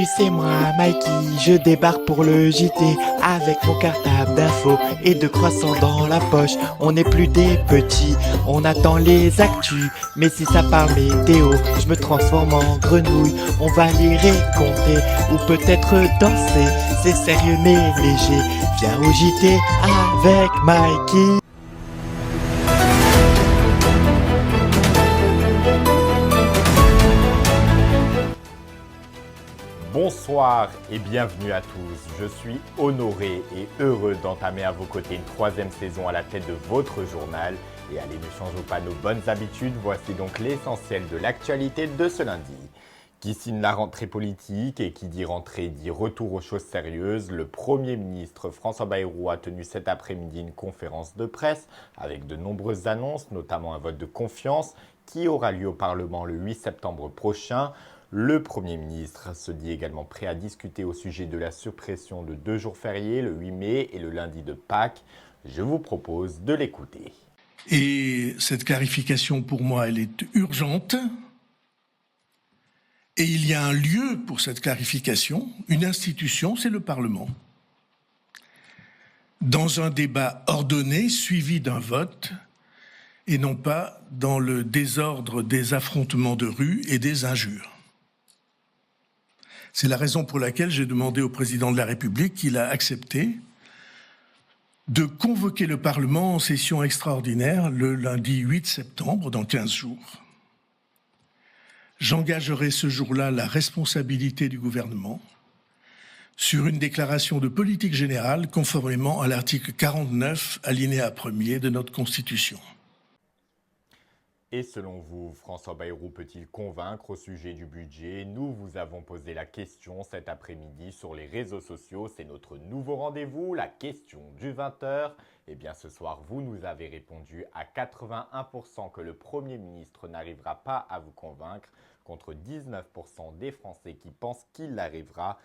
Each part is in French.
Salut, c'est moi, Mikey, je débarque pour le JT avec mon cartable d'infos et de croissants dans la poche. On n'est plus des petits, on attend les actus, mais si ça parle météo, je me transforme en grenouille. On va les réconter ou peut-être danser, c'est sérieux mais léger. Viens au JT avec Mikey. Bonsoir et bienvenue à tous. Je suis honoré et heureux d'entamer à vos côtés une troisième saison à la tête de votre journal. Et allez, ne changeons pas nos bonnes habitudes. Voici donc l'essentiel de l'actualité de ce lundi. Qui signe la rentrée politique et qui dit rentrée dit retour aux choses sérieuses. Le Premier ministre François Bayrou a tenu cet après-midi une conférence de presse avec de nombreuses annonces, notamment un vote de confiance qui aura lieu au Parlement le 8 septembre prochain. Le Premier ministre se dit également prêt à discuter au sujet de la suppression de 2 jours fériés, le 8 mai et le lundi de Pâques. Je vous propose de l'écouter. Et cette clarification, pour moi, elle est urgente. Et il y a un lieu pour cette clarification, une institution, c'est le Parlement. Dans un débat ordonné, suivi d'un vote, et non pas dans le désordre des affrontements de rue et des injures. C'est la raison pour laquelle j'ai demandé au président de la République, qu'il a accepté, de convoquer le Parlement en session extraordinaire le lundi 8 septembre, dans 15 jours. J'engagerai ce jour-là la responsabilité du gouvernement sur une déclaration de politique générale conformément à l'article 49, alinéa 1er de notre Constitution. Et selon vous, François Bayrou peut-il convaincre au sujet du budget? Nous vous avons posé la question cet après-midi sur les réseaux sociaux. C'est notre nouveau rendez-vous, la question du 20h. Eh bien ce soir, vous nous avez répondu à 81% que le Premier ministre n'arrivera pas à vous convaincre, contre 19% des Français qui pensent qu'il arrivera.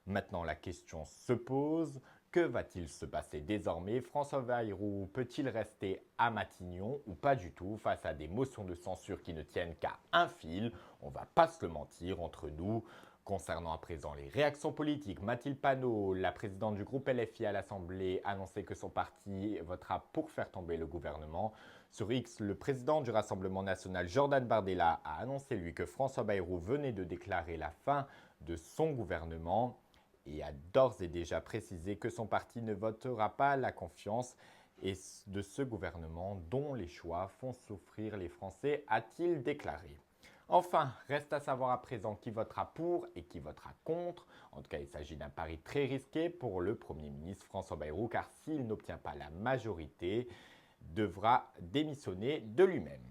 Maintenant, la question se pose. Que va-t-il se passer désormais? François Bayrou peut-il rester à Matignon ou pas du tout face à des motions de censure qui ne tiennent qu'à un fil? On ne va pas se le mentir entre nous. Concernant à présent les réactions politiques, Mathilde Panot, la présidente du groupe LFI à l'Assemblée, a annoncé que son parti votera pour faire tomber le gouvernement. Sur X, le président du Rassemblement national, Jordan Bardella, a annoncé lui que François Bayrou venait de déclarer la fin de son gouvernement et a d'ores et déjà précisé que son parti ne votera pas la confiance de ce gouvernement dont les choix font souffrir les Français, a-t-il déclaré. Enfin, reste à savoir à présent qui votera pour et qui votera contre. En tout cas, il s'agit d'un pari très risqué pour le Premier ministre François Bayrou, car s'il n'obtient pas la majorité, devra démissionner de lui-même.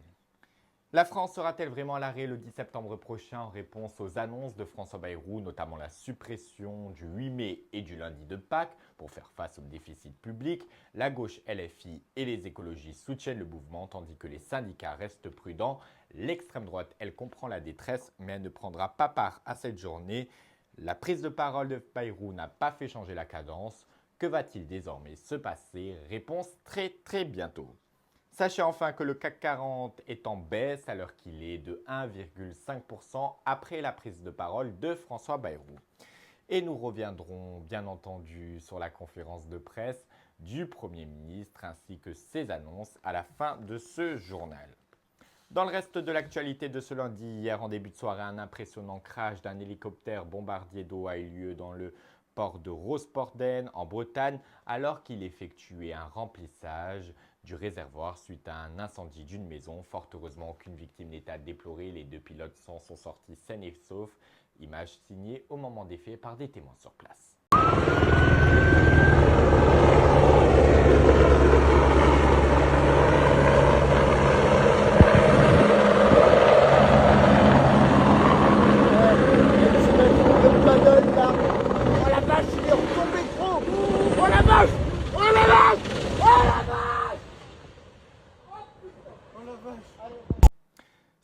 La France sera-t-elle vraiment à l'arrêt le 10 septembre prochain en réponse aux annonces de François Bayrou, notamment la suppression du 8 mai et du lundi de Pâques pour faire face au déficit public? La gauche LFI et les écologistes soutiennent le mouvement tandis que les syndicats restent prudents. L'extrême droite, elle comprend la détresse mais elle ne prendra pas part à cette journée. La prise de parole de Bayrou n'a pas fait changer la cadence. Que va-t-il désormais se passer? Réponse très bientôt. Sachez enfin que le CAC 40 est en baisse à l'heure qu'il est de 1,5% après la prise de parole de François Bayrou. Et nous reviendrons bien entendu sur la conférence de presse du Premier ministre ainsi que ses annonces à la fin de ce journal. Dans le reste de l'actualité de ce lundi, hier en début de soirée, un impressionnant crash d'un hélicoptère bombardier d'eau a eu lieu dans le port de Rosporden en Bretagne alors qu'il effectuait un remplissage du réservoir suite à un incendie d'une maison. Fort heureusement, aucune victime n'est à déplorer. Les 2 pilotes s'en sont sortis sains et saufs. Image signée au moment des faits par des témoins sur place.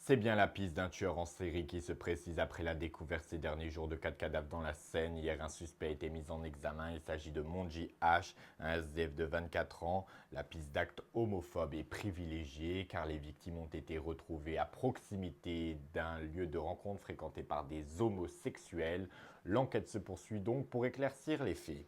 C'est bien la piste d'un tueur en série qui se précise après la découverte ces derniers jours de 4 cadavres dans la Seine. Hier, un suspect a été mis en examen. Il s'agit de Monji H, un SDF de 24 ans. La piste d'actes homophobes est privilégiée car les victimes ont été retrouvées à proximité d'un lieu de rencontre fréquenté par des homosexuels. L'enquête se poursuit donc pour éclaircir les faits.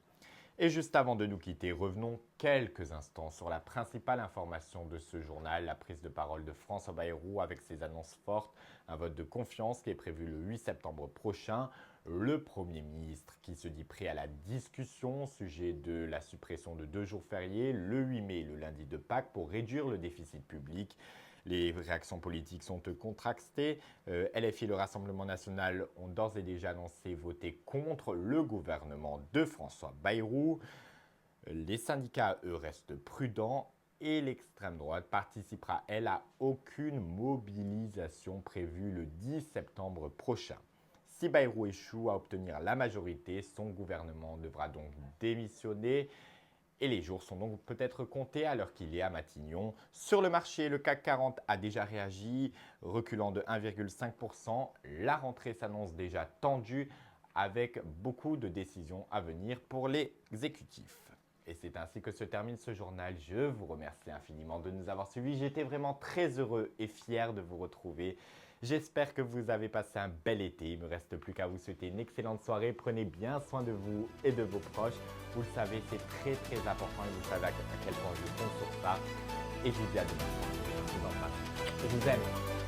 Et juste avant de nous quitter, revenons quelques instants sur la principale information de ce journal, la prise de parole de François Bayrou avec ses annonces fortes, un vote de confiance qui est prévu le 8 septembre prochain. Le Premier ministre qui se dit prêt à la discussion au sujet de la suppression de 2 jours fériés, le 8 mai et le lundi de Pâques, pour réduire le déficit public. Les réactions politiques sont contrastées. LFI et le Rassemblement national ont d'ores et déjà annoncé voter contre le gouvernement de François Bayrou. Les syndicats, eux, restent prudents et l'extrême droite participera, elle, à aucune mobilisation prévue le 10 septembre prochain. Si Bayrou échoue à obtenir la majorité, son gouvernement devra donc démissionner. Et les jours sont donc peut-être comptés à l'heure qu'il est à Matignon. Sur le marché, le CAC 40 a déjà réagi, reculant de 1,5%. La rentrée s'annonce déjà tendue avec beaucoup de décisions à venir pour les exécutifs. Et c'est ainsi que se termine ce journal. Je vous remercie infiniment de nous avoir suivis. J'étais vraiment très heureux et fier de vous retrouver. J'espère que vous avez passé un bel été. Il ne me reste plus qu'à vous souhaiter une excellente soirée. Prenez bien soin de vous et de vos proches. Vous le savez, c'est très important et vous savez à quel point je compte sur ça. Et je vous dis à demain. Je vous embrasse. Je vous aime.